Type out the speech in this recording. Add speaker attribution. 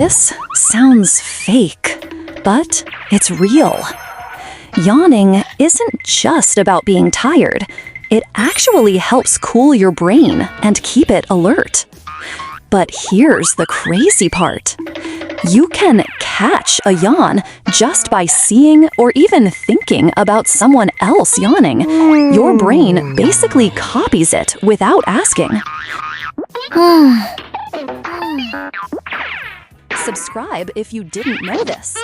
Speaker 1: This sounds fake, but it's real. Yawning isn't just about being tired. It actually helps cool your brain and keep it alert. But here's the crazy part. You can catch a yawn just by seeing or even thinking about someone else yawning. Your brain basically copies it without asking. Subscribe if you didn't know this.